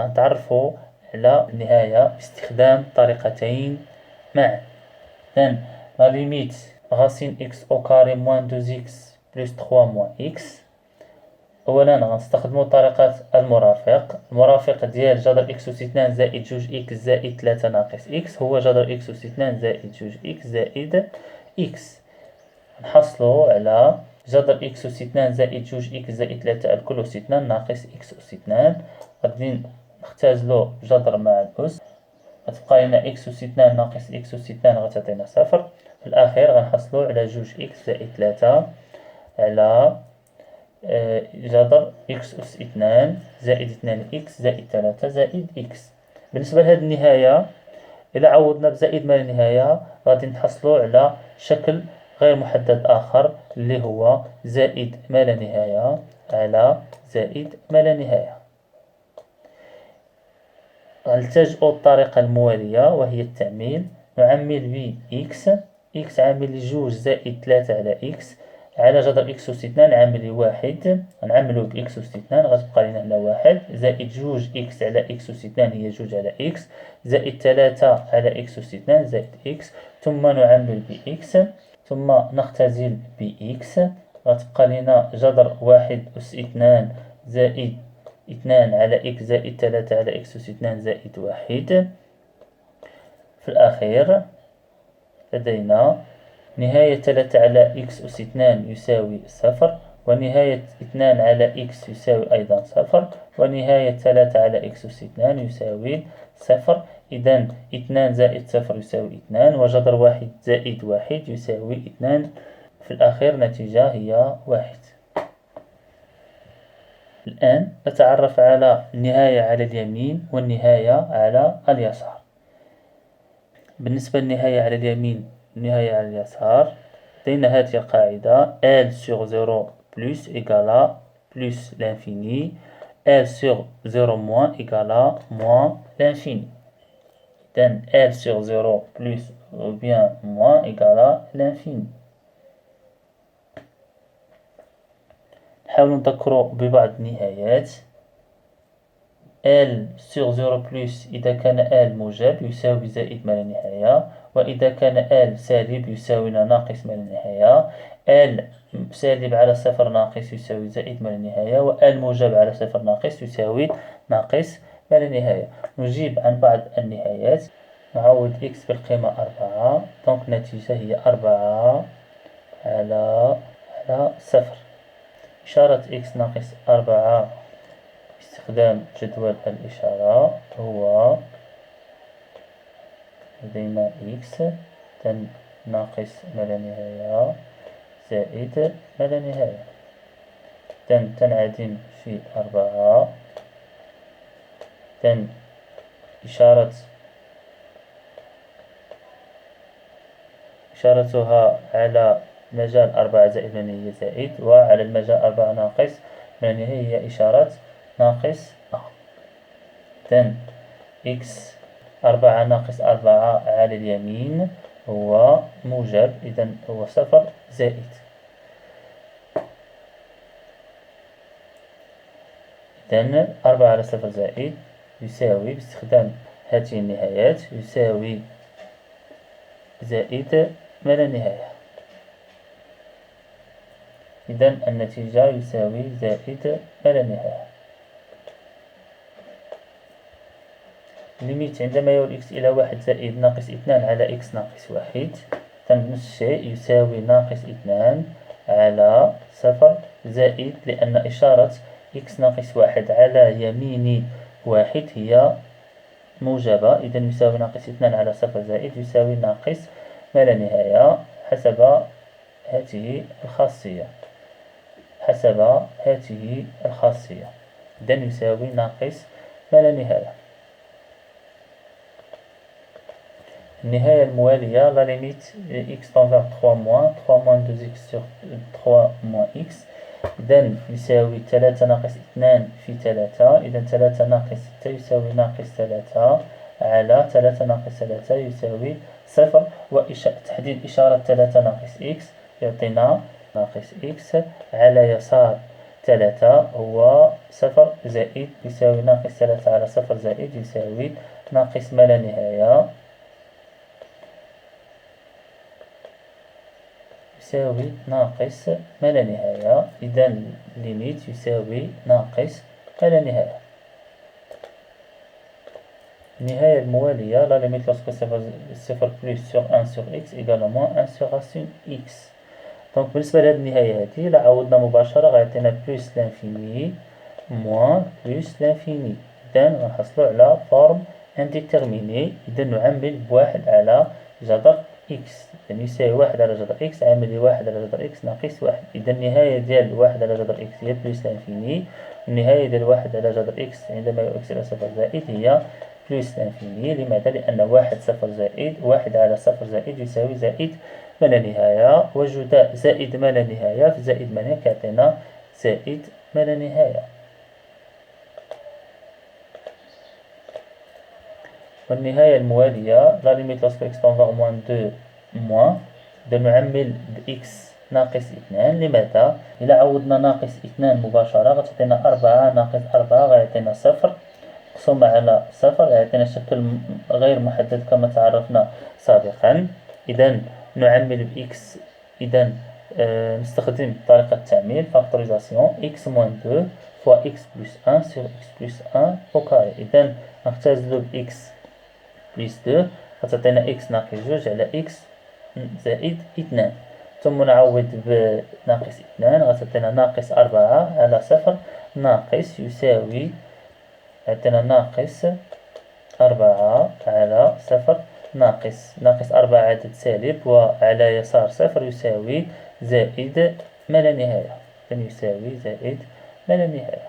غنتعرفوا على النهاية باستخدام طريقتين معا. إذن لا ليميت غاسين إكس أو كاري موان 2 إكس بلس 3 موان إكس. أولا غنستخدمو طريقة المرافق ديال جذر إكس أس 2 زائد 2 إكس زائد 3 ناقص إكس هو جذر إكس أس 2 زائد 2 إكس زائد إكس. نحصلو على جذر إكس أس 2 زائد 2 إكس زائد 3 الكل أس 2 ناقص إكس أس 2. غادي نختازلو جذر مع الأس، غتبقى لنا إكس أس 2 ناقص إكس أس 2 غتعطينا صفر. في الأخير غنحصلو على 2 إكس زائد 3 على جذر إكس أس 2 زائد 2 إكس زائد 3 زائد إكس. بالنسبة لهذه النهاية إلا عوضنا بزائد ما لا نهاية غادي نحصلو على شكل غير محدد آخر اللي هو زائد ما لا نهاية على زائد ما لا نهاية. غنلتجئ الطريقة الموالية وهي التعميل. نعمل ب إكس عامل 2 زائد 3 على إكس على جذر إكس أس 2 عامل 1. غنعملو بإكس أس 2 غتبقى لنا هنا 1 زائد 2 إكس على إكس أس 2 هي 2 على إكس زائد 3 على إكس أس 2 زائد إكس، ثم نعمل بإكس ثم نختزل بإكس. غتبقى لنا جذر 1 أس 2 زائد 2 على إكس زائد 3 على إكس أس 2 زائد 1. في الأخير لدينا نهاية 3 على إكس أس 2 يساوي صفر، ونهاية 2 على إكس يساوي أيضا صفر، ونهاية 3 على إكس أس 2 يساوي صفر. إذن 2 زائد صفر يساوي 2، وجذر 1 زائد 1 يساوي 2. في الأخير النتيجة هي 1. الآن نتعرف على النهاية على اليمين والنهاية على اليسار. بالنسبة للنهاية على اليمين والنهاية على اليسار لدينا هذه القاعدة L sur 0 plus égale à plus l'infini, L sur 0 moins égale à moins l'infini. إذن L sur 0 plus ou bien moins égale à l'infini. نحاول نذكروا ببعض النهايات. L sur 0 plus إذا كان L موجب يساوي زائد ما لا نهاية، وإذا كان L سالب يساوي ناقص ما لا نهاية. L سالب على صفر ناقص يساوي زائد ما لا نهاية، و L موجب على صفر ناقص يساوي ناقص ما لا نهاية. نجيب عن بعض النهايات. نعوض x بالقيمة 4، دونك النتيجة هي 4 على صفر. إشارة x ناقص 4 باستخدام جدول الإشارة هو لدينا x ناقص ما لا نهاية زائد ما لا نهاية، تنعدم في 4. إشارتها على مجال 4 زائد ما لا نهاية زائد، وعلى المجال 4 ناقص ما لا نهاية هي إشارة ناقص أ. x 4 ناقص 4 على اليمين هو موجب، إذن هو صفر زائد. إذن 4 على صفر زائد يساوي باستخدام هذه النهايات يساوي زائد ما لا نهاية. إذن النتيجة يساوي زائد ما لا نهاية. ليميت عندما يؤول x إلى 1 زائد ناقص 2 على x ناقص 1، نفس الشيء يساوي ناقص 2 على صفر زائد، لأن إشارة x ناقص 1 على يمين 1 هي موجبة، إذن يساوي ناقص 2 على صفر زائد يساوي ناقص ما لا نهاية حسب هذه الخاصية. إذن يساوي ناقص ما لا نهاية. النهاية الموالية لا ليميت x tend vers 3 moins 2x sur 3 moins x. إذن يساوي 3 ناقص 2 في 3، إذن 3 ناقص 6 يساوي ناقص 3 على 3 ناقص 3 يساوي صفر. وتحديد إشارة 3 ناقص x يعطينا ناقص x على يسار 3 هو صفر زائد يساوي ناقص 3 على صفر زائد يساوي ناقص ما لا نهاية يساوي ناقص ما لا نهاية. إذا ليميت يساوي ناقص ما لا نهاية. النهاية الموالية لا ليميت لوسكو صفر بلس سور 1 سور إكس إيكال موان 1 سور راسيون إكس. دونك بالنسبة لهاد النهاية هادي إلا عوضنا مباشرة غيعطينا بلس لانفيني موان بلس لانفيني. إذا غنحصلو على فورم انديتيرميني. إذا نعمل بواحد على جذر إكس، يعني يساوي واحد على جذر إكس عامل واحد على جذر إكس ناقص واحد. إذا النهاية ديال واحد على جذر إكس هي بلس لانفيني، والنهاية ديال واحد على جذر إكس عندما يؤكس إلى صفر زائد هي بلس لانفيني. لماذا؟ لأن واحد صفر زائد واحد على صفر زائد يساوي زائد ما لا نهاية، وجداء زائد ما لا نهاية في زائد ما لا كيعطينا زائد ما لا نهاية. والنهاية الموالية لا ليميت لوسكو إكس تون فاغ موان دو موان. إذا نعمل بإكس ناقص اثنان. لماذا؟ إلا عوضنا ناقص اثنان مباشرة غتعطينا أربعة ناقص أربعة غيعطينا صفر مقسوم على صفر غيعطينا شكل غير محدد كما تعرفنا سابقا. إذا نعمل بإكس. إذا نستخدم طريقة التعميل فاكتوريزاسيون إكس موان دو فوا إكس بلس 1 سور إكس بلس 1 أو كاري. إذا نختزلو بإكس بلس 2 غتعطينا إكس ناقص جوج على إكس زائد اثنان، ثم نعوض بناقص اثنان غتعطينا ناقص أربعة على صفر ناقص يساوي عندنا ناقص أربعة على صفر ناقص أربعة عدد سالب وعلى يسار صفر يساوي زائد ما لا نهاية. إذن يساوي زائد ما لا نهاية.